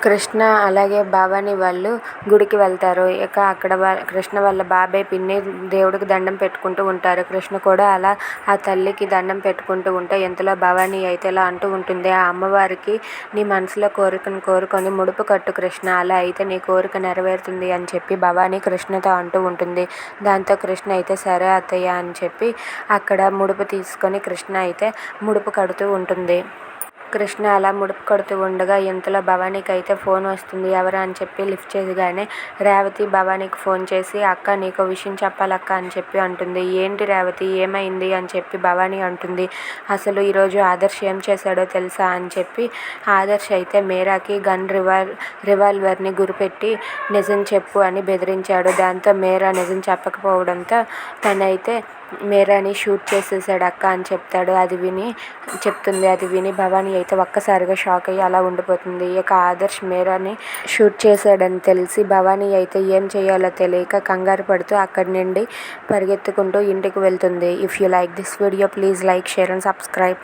కృష్ణ అలాగే భవాని వాళ్ళు గుడికి వెళ్తారు. ఇక అక్కడ కృష్ణ వాళ్ళ బాబాయ్ పిన్ని దేవుడికి దండం పెట్టుకుంటూ ఉంటారు. కృష్ణ కూడా అలా ఆ తల్లికి దండం పెట్టుకుంటూ ఉంటే ఇంతలో భవాని అయితే ఇలా అంటూ ఉంటుంది, ఆ అమ్మవారికి నీ మనసులో కోరికను కోరుకొని ముడుపు కట్టు కృష్ణ, అలా అయితే నీ కోరిక నెరవేరుతుంది అని చెప్పి భవాని కృష్ణతో అంటూ ఉంటుంది. దాంతో కృష్ణ అయితే సరే అత్తయ్య అని చెప్పి అక్కడ ముడుపు తీసుకొని కృష్ణ అయితే ముడుపు కడుతూ ఉంటుంది. కృష్ణ అలా ముడుపు కడుతూ ఉండగా ఇంతలో భవానీకి అయితే ఫోన్ వస్తుంది. ఎవరు అని చెప్పి లిఫ్ట్ చేయగానే రేవతి భవానీకి ఫోన్ చేసి, అక్క నీకు విషయం చెప్పాలక్క అని చెప్పి అంటుంది. ఏంటి రేవతి, ఏమైంది అని చెప్పి భవానీ అంటుంది. అసలు ఈరోజు ఆదర్శ్ ఏం చేశాడో తెలుసా అని చెప్పి ఆదర్శ్ అయితే మీరాకి రివాల్వర్ని గురిపెట్టి నిజం చెప్పు అని బెదిరించాడు. దాంతో మీరా నిజం చెప్పకపోవడంతో తనైతే మీరాని షూట్ చేసేసాడు అక్క అని అది విని భవానీ అయితే ఒక్కసారిగా షాక్ అయ్యి అలా ఉండిపోతుంది. ఇక ఆదర్శ్ మీరాని షూట్ చేశాడని తెలిసి భవానీ అయితే ఏం చేయాలో తెలియక కంగారు పడుతూ అక్కడి నుండి పరిగెత్తుకుంటూ ఇంటికి వెళ్తుంది. If you like this video please like, share and subscribe.